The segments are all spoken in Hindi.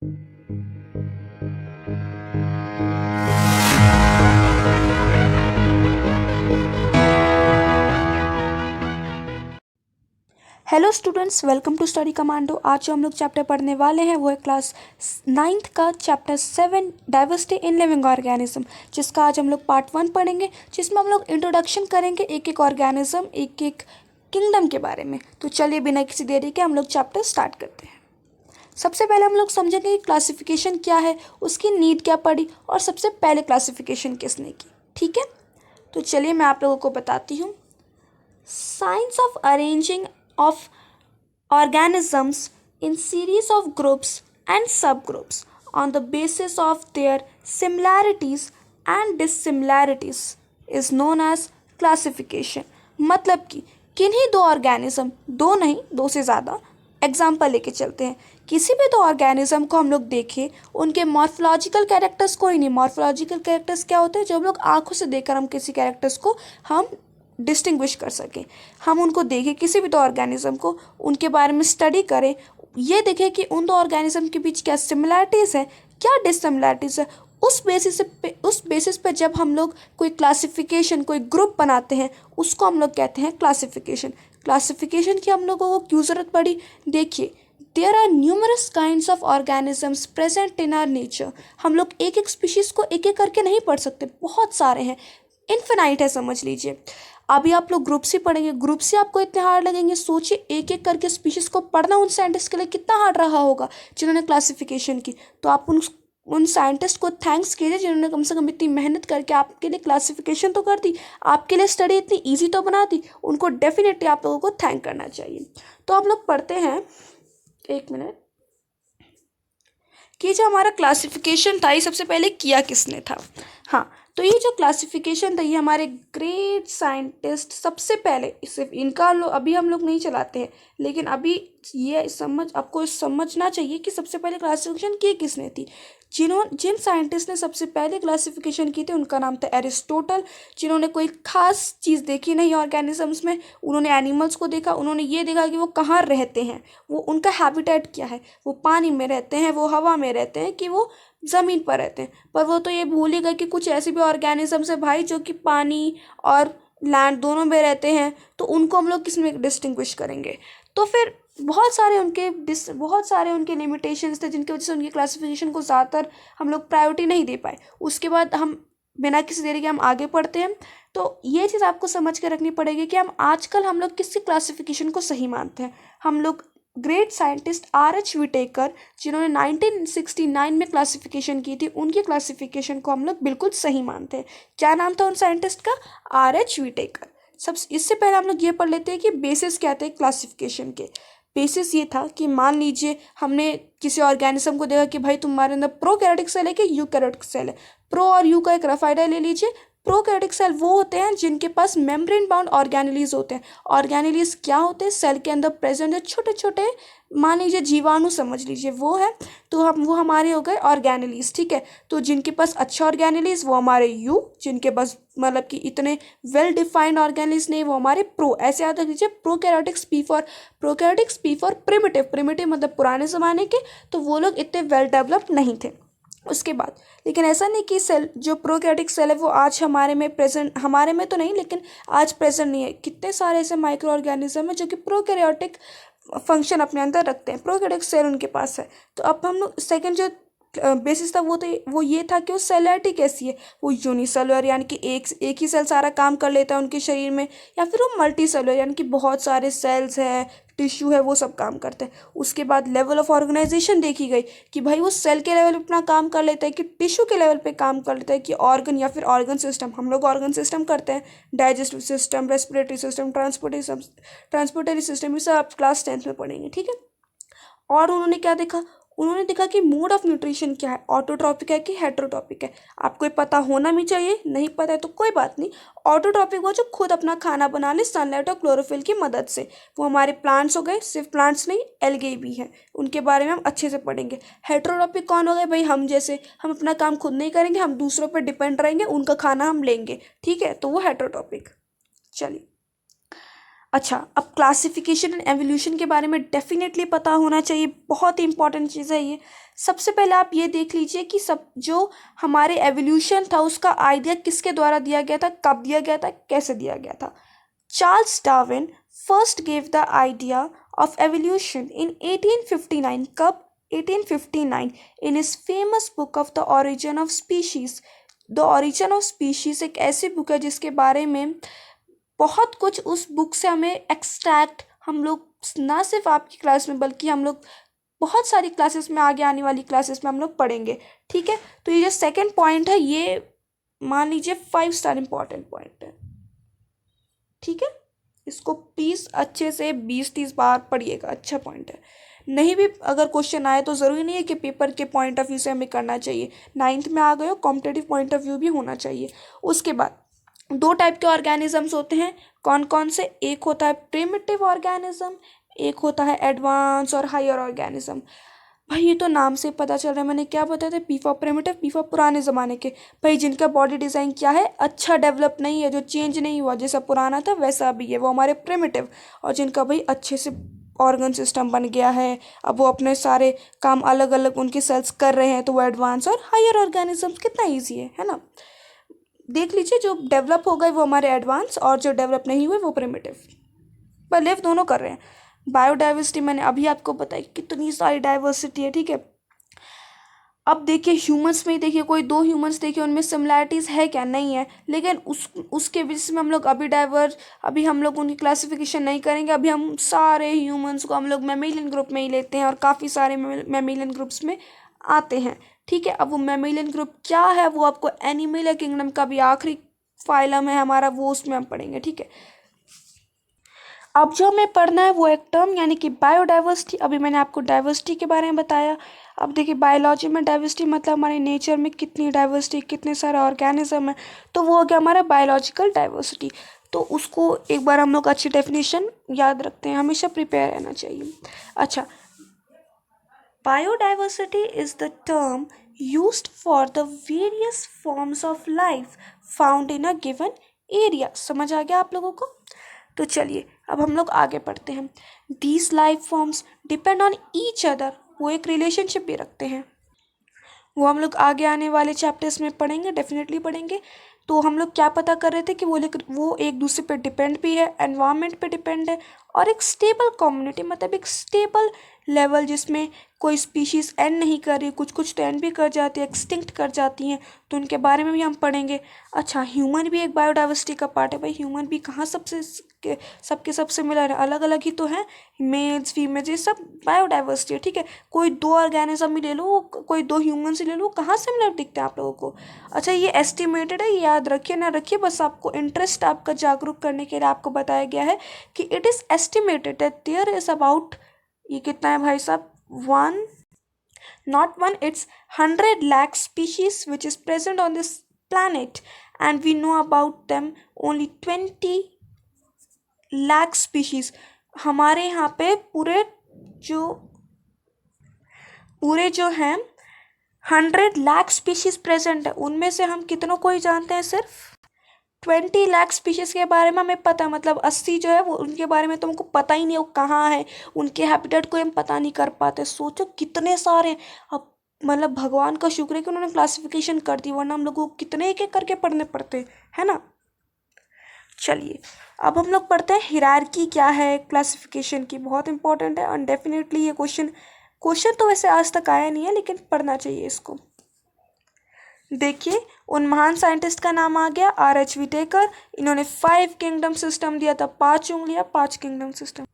Hello students, welcome to Study Commando. आज जो हम लोग चैप्टर पढ़ने वाले हैं वो है क्लास 9th का chapter 7 diversity in living organism, जिसका आज हम लोग पार्ट 1 पढ़ेंगे, जिसमें हम लोग इंट्रोडक्शन करेंगे एक एक ऑर्गेनिज्म, एक एक किंगडम के बारे में। तो चलिए बिना किसी देरी के हम लोग चैप्टर स्टार्ट करते हैं। सबसे पहले हम लोग समझेंगे कि क्लासिफिकेशन क्या है, उसकी नीड क्या पड़ी और सबसे पहले क्लासिफिकेशन किसने की। ठीक है, तो चलिए मैं आप लोगों को बताती हूँ। Science of arranging of organisms in series of groups and subgroups on the basis of their similarities and dissimilarities is known as classification। मतलब कि किन्हीं दो ऑर्गेनिज्म, दो नहीं दो से ज़्यादा, एग्जाम्पल लेके चलते हैं। किसी भी दो ऑर्गेनिज्म को हम लोग देखें, उनके मॉर्फोलॉजिकल कैरेक्टर्स कोई नहीं। मॉर्फोलॉजिकल कैरेक्टर्स क्या होते हैं? जो हम लोग आंखों से देखकर हम किसी कैरेक्टर्स को हम डिस्टिंग्विश कर सकें। हम उनको देखें, किसी भी दो ऑर्गेनिज्म को, उनके बारे में स्टडी करें, ये देखें कि उन दो ऑर्गेनिज्म के बीच क्या सिमिलैरिटीज़ है, क्या डिससिमिलैरिटीज़ है। उस बेसिस पे जब हम लोग कोई क्लासिफिकेशन, कोई ग्रुप बनाते हैं, उसको हम लोग कहते हैं क्लासिफिकेशन। क्लासिफिकेशन की हम लोगों को क्यों ज़रूरत पड़ी? देखिए, there are numerous kinds of organisms present in our nature. हम लोग एक एक स्पीशीज़ को एक एक करके नहीं पढ़ सकते, बहुत सारे हैं, इन्फिनाइट है समझ लीजिए। अभी आप लोग ग्रुप सी पढ़ेंगे, ग्रुप से आपको इतने हार्ड लगेंगे। सोचिए एक एक करके स्पीशीज को पढ़ना उन साइंटिस्ट के लिए कितना हार्ड रहा होगा जिन्होंने क्लासिफिकेशन की। तो आप उन साइंटिस्ट को थैंक्स कीजिए जिन्होंने कम से कम इतनी मेहनत करके आपके लिए क्लासिफिकेशन तो कर दी, आपके लिए स्टडी इतनी ईजी तो बना दी। उनको डेफिनेटली आप लोगों को थैंक करना चाहिए। तो आप लोग पढ़ते हैं, एक मिनट, कि जो हमारा क्लासिफिकेशन था ये सबसे पहले किया किसने था। हाँ, तो ये जो क्लासिफिकेशन था ये हमारे ग्रेट साइंटिस्ट सबसे पहले, सिर्फ इनका अभी हम लोग नहीं चलाते हैं, लेकिन अभी ये आपको समझना चाहिए कि सबसे पहले क्लासिफिकेशन की किसने थी। जिन साइंटिस्ट ने सबसे पहले क्लासिफिकेशन की थी उनका नाम था एरिस्टोटल। जिन्होंने कोई खास चीज़ देखी नहीं ऑर्गेनिजम्स में, उन्होंने एनिमल्स को देखा, उन्होंने ये देखा कि वो कहाँ रहते हैं, वो उनका हैबिटेट क्या है, वो पानी में रहते हैं, वो हवा में रहते हैं, कि वो ज़मीन पर रहते हैं। पर वो तो ये भूल ही गए कि कुछ ऐसे भी ऑर्गेनिजम्स है भाई जो कि पानी और लैंड दोनों में रहते हैं, तो उनको हम लोग किस में डिस्टिंग्विश करेंगे। तो फिर बहुत सारे उनके लिमिटेशंस थे जिनकी वजह से उनकी क्लासिफिकेशन को ज़्यादातर हम लोग प्रायोरिटी नहीं दे पाए। उसके बाद हम बिना किसी देरी के हम आगे पढ़ते हैं। तो ये चीज़ आपको समझ के रखनी पड़ेगी कि हम लोग किसी क्लासिफिकेशन को सही मानते हैं। हम लोग ग्रेट साइंटिस्ट R.H. विटेकर, जिन्होंने 1969 में क्लासिफिकेशन की थी, उनकी क्लासिफिकेशन को हम लोग बिल्कुल सही मानते हैं। क्या नाम था उन साइंटिस्ट का? R.H. विटेकर। सब इससे पहले हम लोग ये पढ़ लेते हैं कि बेसिस क्या थे क्लासिफिकेशन के। बेसिस ये था कि मान लीजिए हमने किसी ऑर्गेनिज्म को देखा कि भाई तुम्हारे अंदर प्रोकैरियोटिक सेल है कि यूकैरियोटिक सेल है। प्रो और यू का एक रफ आइडिया ले लीजिए। प्रोकैरियोटिक सेल वो होते हैं जिनके पास मेम्ब्रेन बाउंड ऑर्गेनेलीज होते हैं। ऑर्गेनेलीज क्या होते हैं? सेल के अंदर प्रेजेंट है छोटे छोटे, मान लीजिए जीवाणु समझ लीजिए, वो है। तो वो हमारे हो गए ऑर्गेनेलीज। ठीक है, तो जिनके पास अच्छे ऑर्गेनेलीज वो हमारे यू, जिनके पास मतलब कि इतने वेल डिफाइंड ऑर्गेनेलीज नहीं वो हमारे प्रो। ऐसे याद रख लीजिए, prokaryotics P for primitive. Primitive मतलब पुराने ज़माने के, तो वो लोग इतने वेल डेवलप्ड नहीं थे। उसके बाद लेकिन ऐसा नहीं कि सेल जो प्रोकैरियोटिक सेल है वो आज हमारे में प्रेजेंट, हमारे में तो नहीं लेकिन आज प्रेजेंट नहीं है। कितने सारे ऐसे माइक्रो ऑर्गेनिज्म है जो कि प्रोकैरियोटिक फंक्शन अपने अंदर रखते हैं, प्रोकैरियोटिक सेल उनके पास है। तो अब हम लोग सेकेंड जो बेसिस था वो ये था कि वो सेलुलरिटी कैसी है। वो यूनिसेलुलर यानी कि एक ही सेल सारा काम कर लेता है उनके शरीर में, या फिर वो मल्टी सेलुलर यानी कि बहुत सारे सेल्स है, टिश्यू है, वो सब काम करते हैं। उसके बाद लेवल ऑफ ऑर्गेनाइजेशन देखी गई कि भाई वो सेल के लेवल पे अपना काम कर लेता है कि टिश्यू के लेवल पे काम कर लेता है कि ऑर्गन या फिर ऑर्गन सिस्टम। हम लोग ऑर्गन सिस्टम करते हैं, digestive system, respiratory system, transportary system, ये सब आप क्लास 10th में पढ़ेंगे। ठीक है, और उन्होंने क्या देखा? उन्होंने देखा कि मोड ऑफ न्यूट्रिशन क्या है, ऑटोट्रॉपिक है कि हेटेरोट्रॉपिक है। आपको ये पता होना भी चाहिए, नहीं पता है तो कोई बात नहीं। ऑटोट्रॉपिक वो जो खुद अपना खाना बना ले सनलाइट और क्लोरोफिल की मदद से, वो हमारे प्लांट्स हो गए, सिर्फ प्लांट्स नहीं एल्गे भी हैं, उनके बारे में हम अच्छे से पढ़ेंगे। हेटेरोट्रॉपिक कौन हो गए भाई? हम जैसे, हम अपना काम खुद नहीं करेंगे, हम दूसरों पर डिपेंड रहेंगे, उनका खाना हम लेंगे। ठीक है, तो वो हेटेरोट्रॉपिक। चलिए अच्छा, अब क्लासिफिकेशन एंड एवोल्यूशन के बारे में डेफिनेटली पता होना चाहिए, बहुत ही इंपॉर्टेंट चीज़ है ये। सबसे पहले आप ये देख लीजिए कि सब जो हमारे एवोल्यूशन था उसका आइडिया किसके द्वारा दिया गया था, कब दिया गया था, कैसे दिया गया था। Charles Darwin first gave the idea of evolution in 1859। कब? 1859, in his famous book of the origin of species. The origin of species एक ऐसी बुक है जिसके बारे में बहुत कुछ उस बुक से हमें एक्सट्रैक्ट, हम लोग ना सिर्फ आपकी क्लास में बल्कि हम लोग बहुत सारी क्लासेस में, आगे आने वाली क्लासेस में हम लोग पढ़ेंगे। ठीक है, तो ये जो सेकंड पॉइंट है ये मान लीजिए 5 स्टार इंपॉर्टेंट पॉइंट है। ठीक है, इसको प्लीज़ अच्छे से 20-30 बार पढ़िएगा, अच्छा पॉइंट है। नहीं भी अगर क्वेश्चन आए तो ज़रूरी नहीं है कि पेपर के पॉइंट ऑफ व्यू से हमें करना चाहिए, 9th में आ गए हो कॉम्पिटेटिव पॉइंट ऑफ व्यू भी होना चाहिए। उसके बाद 2 टाइप के ऑर्गेनिजम्स होते हैं, कौन कौन से? एक होता है प्रिमिटिव ऑर्गेनिज्म, एक होता है एडवांस और हायर ऑर्गेनिज्म। भाई ये तो नाम से पता चल रहा है, मैंने क्या बताया था, P for primitive, P for पुराने ज़माने के। भाई जिनका बॉडी डिज़ाइन क्या है, अच्छा डेवलप नहीं है, जो चेंज नहीं हुआ, जैसा पुराना था वैसा अभी है, वो हमारे प्रिमिटिव। और जिनका भाई अच्छे से ऑर्गन सिस्टम बन गया है, अब वो अपने सारे काम अलग अलग उनके सेल्स कर रहे हैं, तो वो एडवांस। और हायर ऑर्गेनिजम्स कितना ईजी है ना। देख लीजिए, जो डेवलप हो गए वो हमारे एडवांस, और जो डेवलप नहीं हुए वो प्रिमिटिव। पर लिव दोनों कर रहे हैं। बायोडाइवर्सिटी मैंने अभी आपको बताई, कितनी सारी डाइवर्सिटी है। ठीक है, अब देखिए ह्यूमंस में ही देखिए, कोई 2 ह्यूमंस देखिए, उनमें सिमिलैरिटीज़ है क्या? नहीं है। लेकिन उसके बीच में हम लोग अभी हम लोग उनकी क्लासिफिकेशन नहीं करेंगे। अभी हम सारे ह्यूमंस को हम लोग मैमेलियन ग्रुप में ही लेते हैं, और काफ़ी सारे मैमेलियन ग्रुप्स में आते हैं। ठीक है, अब वो मैमेलियन ग्रुप क्या है वो आपको एनिमल किंगडम का भी आखिरी फाइलम है हमारा, वो उसमें हम पढ़ेंगे। ठीक है, अब जो हमें पढ़ना है वो एक टर्म यानी कि बायोडाइवर्सिटी। अभी मैंने आपको डाइवर्सिटी के बारे में बताया। अब देखिए बायोलॉजी में डाइवर्सिटी मतलब हमारे नेचर में कितनी डाइवर्सिटी, कितने सारे ऑर्गेनिज्म है, तो वो हो गया हमारा बायोलॉजिकल डाइवर्सिटी। तो उसको एक बार हम लोग अच्छी डेफिनेशन याद रखते हैं, हमेशा प्रिपेयर रहना चाहिए। अच्छा, biodiversity is the term used for the various forms of life found in a given area. समझ आ गया आप लोगों को? तो चलिए अब हम लोग आगे बढ़ते हैं। These life forms depend on each other, वो एक रिलेशनशिप भी रखते हैं, वो हम लोग आगे आने वाले चैप्टर्स में पढ़ेंगे, डेफिनेटली पढ़ेंगे। तो हम लोग क्या पता कर रहे थे कि वो एक दूसरे पे डिपेंड भी है, एनवायरनमेंट पे डिपेंड है, और एक स्टेबल कम्युनिटी मतलब एक स्टेबल लेवल जिसमें कोई स्पीशीज़ एंड नहीं कर रही, कुछ कुछ तो एंड भी कर जाती है, एक्सटिंक्ट कर जाती हैं, तो उनके बारे में भी हम पढ़ेंगे। अच्छा, ह्यूमन भी एक बायोडाइवर्सिटी का पार्ट है। भाई ह्यूमन भी कहाँ सबके सब सिमिलर है, अलग अलग ही तो हैं, मेल्स फीमेल्स ये सब बायोडाइवर्सिटी है। ठीक है, कोई 2 ऑर्गेनिज्म ही ले लो, कोई 2 ह्यूमन ही ले लो, कहाँ सिमिलर दिखते हैं आप लोगों को? अच्छा, ये एस्टिमेटेड है, ये याद रखिए ना रखिए, बस आपको इंटरेस्ट आपका जागरूक करने के लिए आपको बताया गया है कि it is estimated that there is about, ये कितना है भाई साहब, 1, not 1, it's 100 lakh species which is present on this planet, and we know about them only 20 lakh species। हमारे यहाँ पे जो जो हैं 100 लाख स्पीशीज प्रेजेंट है, उनमें से हम कितनों को ही जानते हैं? सिर्फ 20 लाख स्पीशीज के बारे में हमें पता है, मतलब 80 जो है वो उनके बारे में तो हमको पता ही नहीं वो कहाँ है, उनके हैबिटेट को हम पता नहीं कर पाते। सोचो कितने सारे। अब मतलब भगवान का शुक्र है कि उन्होंने क्लासिफिकेशन कर दी, वरना हम लोगों को कितने एक एक करके पढ़ने पड़ते है ना। चलिए अब हम लोग पढ़ते हैं हिरार्की क्या है क्लासिफिकेशन की, बहुत इंपॉर्टेंट है, और डेफिनेटली ये क्वेश्चन तो वैसे आज तक आया नहीं है, लेकिन पढ़ना चाहिए इसको। देखिए उन महान साइंटिस्ट का नाम आ गया R.H. विटेकर। इन्होंने 5 किंगडम सिस्टम दिया था, 5 उंगलियां 5 किंगडम सिस्टम,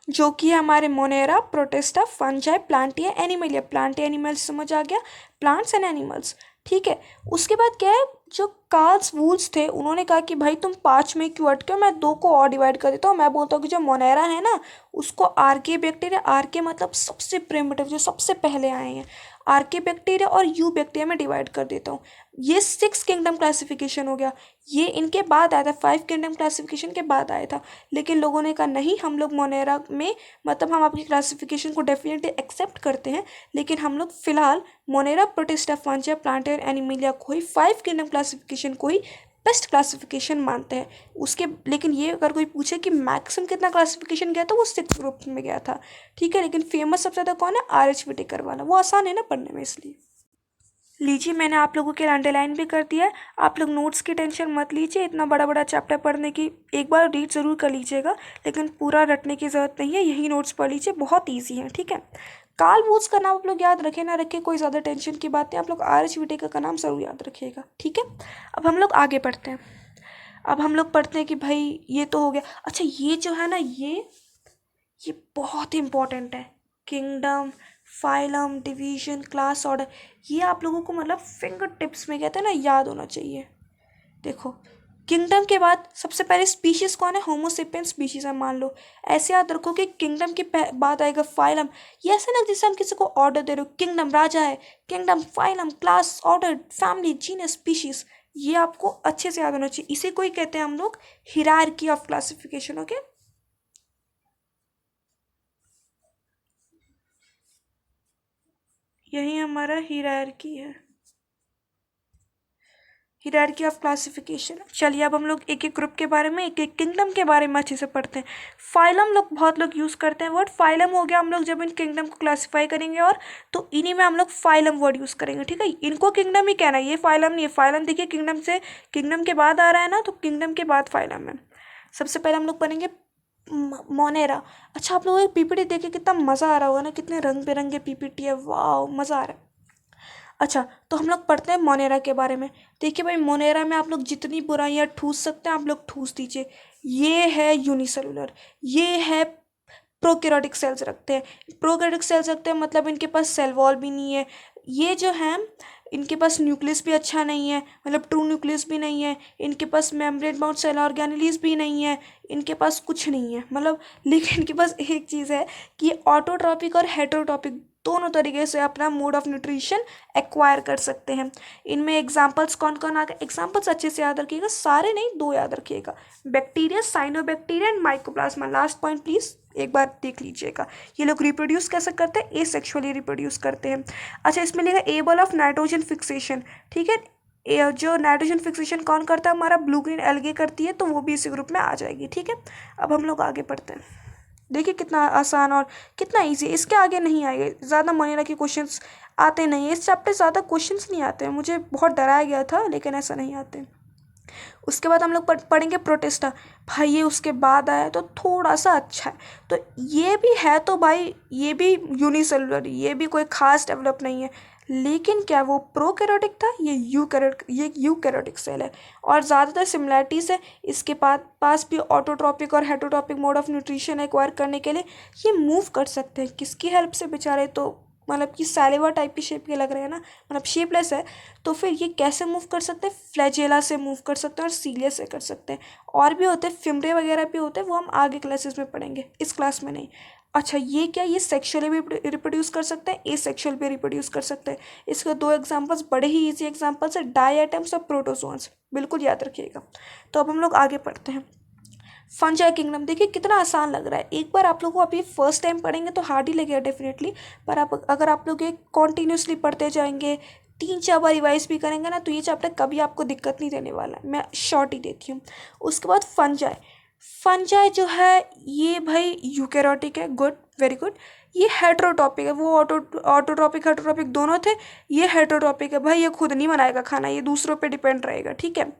जो कि हमारे Monera, Protista, Fungi, Plantae, Animalia. Plant animals समझ आ गया, प्लांट्स एंड एनिमल्स। ठीक है, उसके बाद क्या है, जो कार्ल्स वुल्स थे उन्होंने कहा कि भाई तुम 5 में क्यों अटके हो, मैं 2 को और डिवाइड कर देता हूँ। मैं बोलता हूँ कि जो मोनेरा है ना उसको आर्के बैक्टीरिया, आर्के मतलब सबसे प्रिमिटिव जो सबसे पहले आए हैं, आर्के बैक्टीरिया और यू बैक्टीरिया में डिवाइड कर देता हूँ। ये 6 किंगडम क्लासिफिकेशन हो गया, ये इनके बाद आया था, 5 किंगडम क्लासिफिकेशन के बाद आया था। लेकिन लोगों ने कहा नहीं, हम लोग मोनेरा में मतलब हम आपकी क्लासिफिकेशन को डेफिनेटली एक्सेप्ट करते हैं, लेकिन हम लोग फिलहाल मोनेरा, प्रोटिस्टा, फंजाई, प्लांट और एनिमलिया को ही 5 किंगडम क्लासिफिकेशन को ही बेस्ट क्लासिफिकेशन मानते हैं उसके। लेकिन ये अगर कोई पूछे कि मैक्सिमम कितना क्लासिफिकेशन गया तो वो 6 ग्रुप में गया था, ठीक है। लेकिन फेमस सबसे ज़्यादा कौन है? RH विटेकर वाला, वो आसान है ना पढ़ने में इसलिए। लीजिए मैंने आप लोगों के लिए अंडरलाइन भी कर दिया है। आप लोग नोट्स की टेंशन मत लीजिए, इतना बड़ा बड़ा चैप्टर पढ़ने की एक बार रीड ज़रूर कर लीजिएगा, लेकिन पूरा रटने की ज़रूरत नहीं है, यही नोट्स पढ़ लीजिए, बहुत ईजी है, ठीक है। कार्ल वुड्स का नाम आप लोग याद रखें ना रखें कोई ज़्यादा टेंशन की बात नहीं, आप लोग RH विटेकर का नाम ज़रूर याद रखिएगा, ठीक है। अब हम लोग आगे पढ़ते हैं। अब हम लोग पढ़ते हैं कि भाई ये तो हो गया। अच्छा ये जो है ना ये बहुत इंपॉर्टेंट है। Kingdom, phylum, division, class, order, ये आप लोगों को मतलब फिंगर टिप्स में कहते हैं ना याद होना चाहिए। देखो किंगडम के बाद सबसे पहले स्पीशीज कौन है? होमोसेपियन स्पीशीज है मान लो। ऐसे याद रखो कि किंगडम के बाद आएगा फाइलम। ये ऐसा ना जैसे हम किसी को ऑर्डर दे रहे हो, किंगडम राजा है, kingdom, phylum, class, order, family, genus, species, ये आपको अच्छे से याद होना चाहिए। इसे कोई कहते हैं हम लोग हिरार्की ऑफ क्लासिफिकेशन। ओके, यही हमारा हिरार्की है, हिरार्की ऑफ क्लासिफिकेशन। चलिए अब हम लोग एक एक ग्रुप के बारे में, एक एक किंगडम के बारे में अच्छे से पढ़ते हैं। फाइलम लोग बहुत लोग यूज़ करते हैं वर्ड फाइलम हो गया। हम लोग जब इन किंगडम को क्लासीफाई करेंगे और तो इन्हीं में हम लोग फाइलम वर्ड यूज़ करेंगे, ठीक है। इनको किंगडम ही कहना है, ये फाइलम नहीं है। फाइलम देखिए किंगडम से, किंगडम के बाद आ रहा है ना, तो किंगडम के बाद फाइलम है। सबसे पहले हम लोग पढ़ेंगे मोनेरा। अच्छा आप लोगों को पीपीटी देख के कितना मज़ा आ रहा होगा ना, कितने रंग बिरंगे पीपीटी है, वाह मज़ा आ रहा है। अच्छा तो हम लोग पढ़ते हैं मोनेरा के बारे में। देखिए भाई मोनेरा में आप लोग जितनी बुराइयां ठूस सकते हैं आप लोग ठूस दीजिए। ये है यूनिसेलुलर, ये है प्रोकैरियोटिक सेल्स रखते हैं। प्रोकैरियोटिक सेल्स रखते हैं मतलब इनके पास सेल वॉल भी नहीं है। ये जो है इनके पास न्यूक्लियस भी अच्छा नहीं है, मतलब ट्रू न्यूक्लियस भी नहीं है। इनके पास मेम्ब्रेन बाउंड सेल ऑर्गेनेलीज भी नहीं है। इनके पास कुछ नहीं है मतलब, लेकिन इनके पास एक चीज़ है कि ये ऑटोट्रॉपिक और हेटरोट्रॉपिक दोनों तरीके से अपना मोड ऑफ न्यूट्रिशन एक्वायर कर सकते हैं। इनमें एग्जांपल्स कौन कौन आ गए? एग्जांपल्स अच्छे से याद रखिएगा, सारे नहीं, 2 याद रखिएगा। Bacteria, cyanobacteria and mycoplasma. Last point please एक बार देख लीजिएगा। ये लोग रिप्रोड्यूस कैसे करते हैं? एसेक्सुअली रिप्रोड्यूस करते हैं। अच्छा इसमें लिखा एबल ऑफ नाइट्रोजन फिक्सेशन, ठीक है। जो नाइट्रोजन फिक्सेशन कौन करता है? हमारा ब्लू ग्रीन एल्गे करती है, तो वो भी इसी ग्रुप में आ जाएगी, ठीक है। अब हम लोग आगे पढ़ते हैं। देखिए कितना आसान और कितना इजी, इसके आगे नहीं आएगा। ज़्यादा मोनेरा के क्वेश्चंस आते नहीं है, इस चैप्टर ज़्यादा क्वेश्चंस नहीं आते हैं। मुझे बहुत डराया गया था लेकिन ऐसा नहीं आते। उसके बाद हम लोग पढ़ेंगे प्रोटेस्टा। भाई ये उसके बाद आया तो थोड़ा सा अच्छा है, तो ये भी है तो भाई ये भी यूनिसेलुलर, ये भी कोई खास डेवलप नहीं है। लेकिन क्या वो प्रोकैरियोटिक था? ये यूकैरियोटिक सेल है और ज़्यादातर सिमिलैरिटीज़ है इसके पास भी ऑटोट्रॉपिक और heterotrophic mode of nutrition acquire करने के लिए। ये मूव कर सकते हैं किसकी हेल्प से बेचारे? तो मतलब कि सैलिवा टाइप की शेप के लग रहे हैं ना, मतलब शेपलेस है, तो फिर ये कैसे मूव कर सकते हैं? फ्लैजेला से मूव कर सकते हैं और सीलिया से कर सकते हैं। और भी होते हैं, फिमरे वगैरह भी होते हैं, वो हम आगे क्लासेस में पढ़ेंगे, इस क्लास में नहीं। अच्छा ये क्या, ये सेक्सुअली भी रिप्रोड्यूस कर सकते हैं, एसेक्सुअल भी रिप्रोड्यूस कर सकते हैं। इसके 2 एग्जांपल्स बड़े ही इजी एग्जांपल्स है, डाई एटम्स और प्रोटोजोन्स, बिल्कुल याद रखिएगा। तो अब हम लोग आगे पढ़ते हैं। Fungi kingdom. देखिए कितना आसान लग रहा है, एक बार आप लोगों को अभी फर्स्ट टाइम पढ़ेंगे तो हार्ड ही लगेगा डेफिनेटली, पर आप अगर आप लोग एक कॉन्टीन्यूसली पढ़ते जाएंगे, 3-4 बार रिवाइज भी करेंगे ना, तो ये चैप्टर कभी आपको दिक्कत नहीं देने वाला है, मैं शॉर्ट ही देती हूँ। उसके बाद फंजाई। फंजाई जो है ये भाई यूकैरियोटिक है, गुड, वेरी गुड। ये हेटरोटॉपिक है, वो ऑटोट्रॉपिक हेटरोटॉपिक दोनों थे, ये हेटरोटॉपिक है। भाई ये खुद नहीं बनाएगा खाना, ये दूसरों पे डिपेंड रहेगा, ठीक है।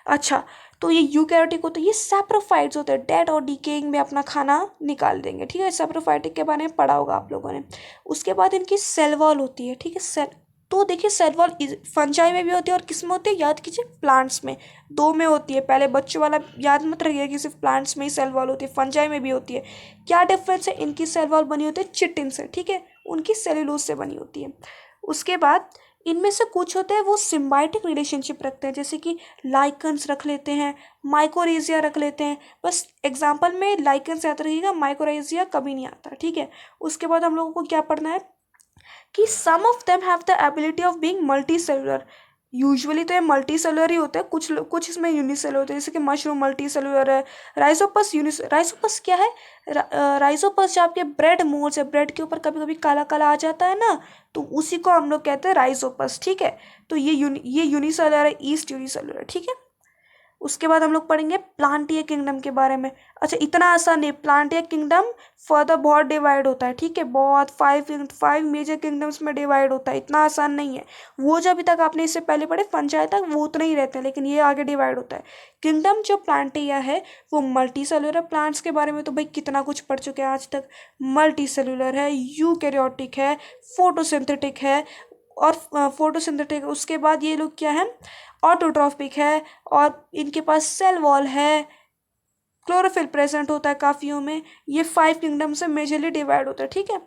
अच्छा तो ये यूकैरियोटिक होते हैं, ये सैप्रोफाइट्स होते हैं, डेड और डिकेइंग में अपना खाना निकाल देंगे, ठीक है। सैप्रोफाइटिक के बारे में पढ़ा होगा आप लोगों ने। उसके बाद इनकी सेल वॉल होती है, ठीक है। सेल, तो देखिए सेल वॉल फंजाई में भी होती है और किस में होती है? याद कीजिए, प्लांट्स में, 2 में होती है। पहले बच्चों वाला याद मत रखिएगा कि सिर्फ प्लांट्स में ही सेल वॉल होती है, फंजाई में भी होती है। क्या डिफरेंस है? इनकी सेल वॉल बनी होती है चिटिन से, ठीक है, उनकी सेल्यूलोज से बनी होती है। उसके बाद इनमें से कुछ होते हैं वो सिम्बायोटिक रिलेशनशिप रखते हैं, जैसे कि लाइकन्स रख लेते हैं, माइकोरेजिया रख लेते हैं। बस एग्जाम्पल में लाइकन्स याद रखिएगा, माइकोरेजिया कभी नहीं आता, ठीक है। उसके बाद हम लोगों को क्या पढ़ना है कि some of them have the ability of being multicellular. Usually तो ये मल्टी सेलुलर ही होते हैं, कुछ इसमें यूनिसेलुलर होते हैं, जैसे कि मशरूम मल्टी सेलुलर है। राइजोपस क्या है? राइजोपस जो आपके ब्रेड मोल्स है, ब्रेड के ऊपर कभी कभी काला काला आ जाता है ना, तो उसी को हम लोग कहते हैं राइजोपस, ठीक है। तो ये यूनिसेलुलर है, ईस्ट यूनिसेलुलर, ठीक है। उसके बाद हम लोग पढ़ेंगे प्लांटिया किंगडम के बारे में। अच्छा, इतना आसान है, प्लांटिया किंगडम फर्दर बहुत डिवाइड होता है, ठीक है, बहुत 5 मेजर किंगडम्स में डिवाइड होता है, इतना आसान नहीं है। वो जो अभी तक आपने इससे पहले पढ़े फंजाई तक वो उतने ही रहते हैं, लेकिन ये आगे डिवाइड होता है। किंगडम जो प्लांटिया है वो मल्टी सेलुलर प्लांट्स के बारे में तो भाई कितना कुछ पढ़ चुके हैं आज तक। मल्टी सेलुलर है, यूकैरियोटिक है, फोटोसिंथेटिक है, और फोटोसिंथेटिक उसके बाद ये लोग क्या है, ऑटोट्रॉफिक है, और इनके पास सेल वॉल है, क्लोरोफिल प्रेजेंट होता है काफियों में। ये 5 किंगडम से मेजरली डिवाइड होता है, ठीक है।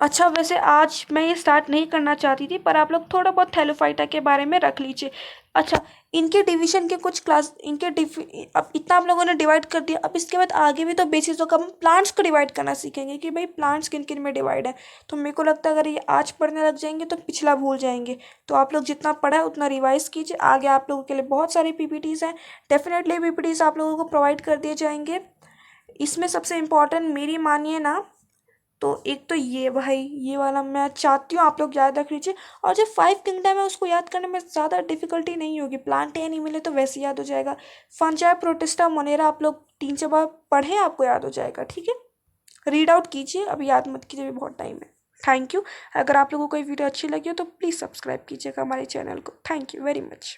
अच्छा, वैसे आज मैं ये स्टार्ट नहीं करना चाहती थी, पर आप लोग थोड़ा बहुत थैलोफाइटा के बारे में रख लीजिए। अच्छा, इनके डिवीजन के कुछ क्लास, अब इतना आप लोगों ने डिवाइड कर दिया, अब इसके बाद आगे भी तो बेसिस होगा, हम प्लांट्स को डिवाइड करना सीखेंगे कि भाई प्लांट्स किन किन में डिवाइड है। तो मेरे को लगता है अगर ये आज पढ़ने लग जाएंगे तो पिछला भूल जाएंगे। तो आप लोग जितना पढ़ा है उतना रिवाइज कीजिए, आगे आप लोगों के लिए बहुत सारी पीपीटीज हैं, डेफिनेटली पीपीटीज आप लोगों को प्रोवाइड कर दिए जाएंगे। इसमें सबसे इम्पोर्टेंट मेरी मानिए ना, तो एक तो ये भाई, ये वाला मैं चाहती हूँ आप लोग याद रख लीजिए। और जो 5 किंगडम है उसको याद करने में ज़्यादा डिफिकल्टी नहीं होगी, प्लांटिया नहीं मिले तो वैसे याद हो जाएगा। फंजाई, प्रोटिस्टा, मोनेरा आप लोग 3 से 4 बार पढ़े, आपको याद हो जाएगा, ठीक है। रीड आउट कीजिए, अभी याद मत कीजिए, अभी बहुत टाइम है। Thank you. अगर आप लोगों को ये वीडियो अच्छी लगी हो तो प्लीज़ सब्सक्राइब कीजिएगा हमारे चैनल को। Thank you very much.